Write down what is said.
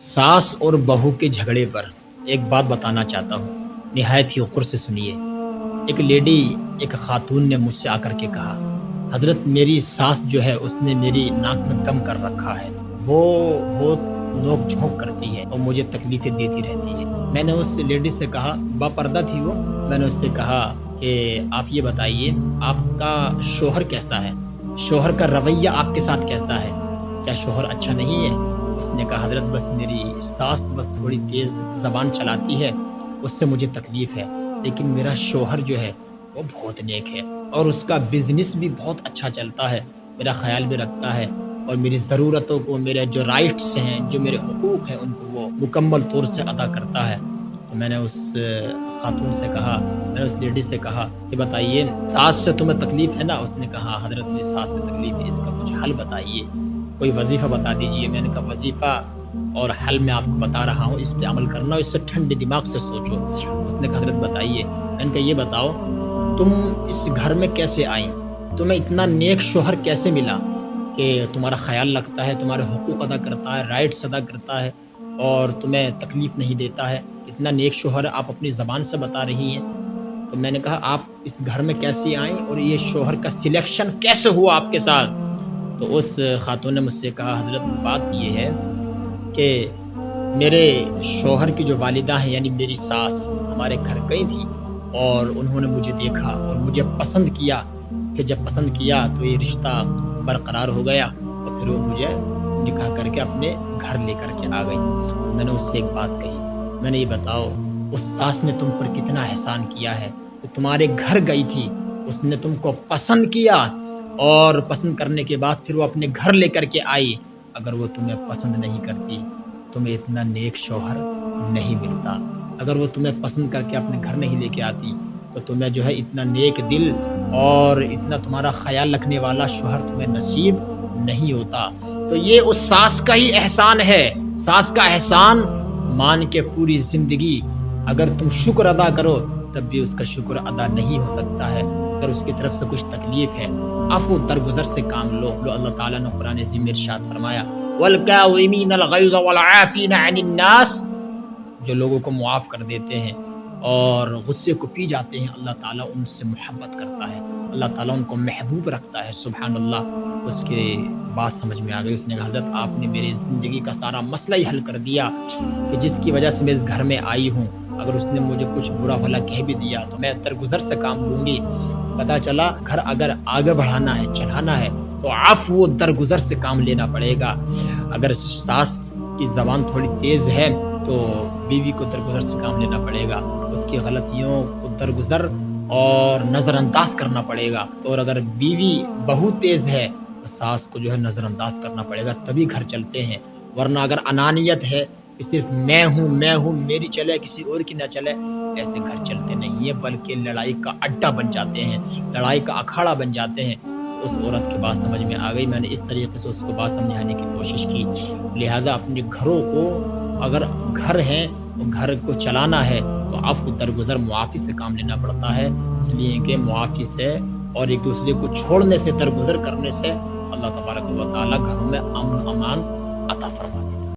सास और बहू के झगड़े पर एक बात बताना चाहता हूँ, निहायत ही गौर से सुनिए। एक लेडी, एक खातून ने मुझसे आकर के कहा, हजरत मेरी सास जो है उसने मेरी नाक में दम कर रखा है, वो बहुत नोक झोंक करती है और मुझे तकलीफें देती रहती है। मैंने उस लेडी से कहा, बापर्दा थी वो, मैंने उससे कहा कि आप ये बताइए आपका शोहर कैसा है, शोहर का रवैया आपके साथ कैसा है, क्या शोहर अच्छा नहीं है? उसने कहा, हजरत बस मेरी सास बस थोड़ी तेज जबान चलाती है, उससे मुझे तकलीफ है, लेकिन मेरा शोहर जो है वो बहुत नेक है और उसका बिजनेस भी बहुत अच्छा चलता है, मेरा ख्याल भी रखता है और मेरी ज़रूरतों को, मेरे जो राइट्स हैं, जो मेरे हुकूक हैं, उनको वो मुकम्मल तौर से अदा करता है। तो मैंने उस खातून से कहा, मैंने उस लेडी से कहा कि बताइए सास से तुम्हें तकलीफ है ना? उसने कहा, हजरत मेरी सास से तकलीफ है, इसका कुछ हल बताइए, कोई वजीफा बता दीजिए। मैंने कहा, वजीफा और हल मैं आपको बता रहा हूँ, इस पे अमल करना और इससे ठंडे दिमाग से सोचो। उसने कहा, हजरत बताइए। मैंने कहा, ये बताओ तुम इस घर में कैसे आई, तुम्हें इतना नेक शोहर कैसे मिला कि तुम्हारा ख्याल रखता है, तुम्हारे हुकूक अदा करता है, राइट्स अदा करता है और तुम्हें तकलीफ नहीं देता है, इतना नेक शोहर आप अपनी ज़बान से बता रही हैं। तो मैंने कहा, आप इस घर में कैसे आई और ये शोहर का सिलेक्शन कैसे हुआ आपके साथ? तो उस खातून ने मुझसे कहा, हजरत बात ये है कि मेरे शोहर की जो वालिदा हैं यानी मेरी सास हमारे घर गई थी और उन्होंने मुझे देखा और मुझे पसंद किया। फिर जब पसंद किया तो ये रिश्ता बरकरार हो गया और फिर वो मुझे निकाह करके अपने घर लेकर के आ गई। तो मैंने उससे एक बात कही, मैंने ये बताओ उस सास ने तुम पर कितना एहसान किया है, तो तुम्हारे घर गई थी, उसने तुमको पसंद किया और पसंद करने के बाद फिर वो अपने घर लेकर के आई। अगर वो तुम्हें पसंद नहीं करती, तुम्हें इतना नेक शौहर नहीं मिलता। अगर वो तुम्हें पसंद करके अपने घर नहीं लेके आती तो तुम्हें जो है इतना नेक दिल और इतना तुम्हारा ख्याल रखने वाला शौहर तुम्हें नसीब नहीं होता। तो ये उस सास का ही एहसान है। सास का एहसान मान के पूरी जिंदगी अगर तुम शुक्र अदा करो तब भी उसका शुक्र अदा नहीं हो सकता है। अगर उसकी तरफ से कुछ तकलीफ है, अफू दरगुजर से काम लो। अल्लाह ताला ने कुरान अज़ीम में इरशाद फरमाया, वल काज़िमीनल गैज़ वल आफ़ीना अनिन नास, जो लोगों को मुआफ़ कर देते हैं और गुस्से को पी जाते हैं, अल्लाह ताला उनसे मोहब्बत करता है, अल्लाह ताला उनको महबूब रखता है। सुभान अल्लाह। उसके बात समझ में आ गई। उसने कहा, हज़रत आपने मेरी ज़िंदगी का सारा मसला ही हल कर दिया कि जिसकी वजह से मैं इस घर में आई हूँ। अगर उसने मुझे कुछ बुरा भला कह भी दिया तो मैं दरगुजर से काम लूँगी। पता चला घर अगर आगे बढ़ाना है, चलाना है तो आफ़ू दरगुजर से काम लेना पड़ेगा। अगर सास की ज़बान थोड़ी तेज़ है तो बीवी को दरगुजर से काम लेना पड़ेगा, उसकी गलतियों को दरगुजर और नज़रअंदाज करना पड़ेगा। और अगर बीवी बहू तेज़ है तो सास को जो है नज़रअंदाज करना पड़ेगा, तभी घर चलते हैं। वरना अगर अनानियत है कि सिर्फ मैं हूँ, मेरी चले किसी और की ना चले, ऐसे घर चलते नहीं है, बल्कि लड़ाई का अड्डा बन जाते हैं, लड़ाई का अखाड़ा बन जाते हैं। उस औरत की बात समझ में आ गई। मैंने इस तरीके से उसको बात समझाने की कोशिश की। लिहाजा अपने घरों को, अगर घर है तो घर को चलाना है तो अफ़्व दरगुजर मुआफ़ी से काम लेना पड़ता है, इसलिए कि मुआफ़ी से और एक दूसरे को छोड़ने से, दरगुजर करने से अल्लाह तबारक व तआला घरों में अमन अमान अता फरमाता है।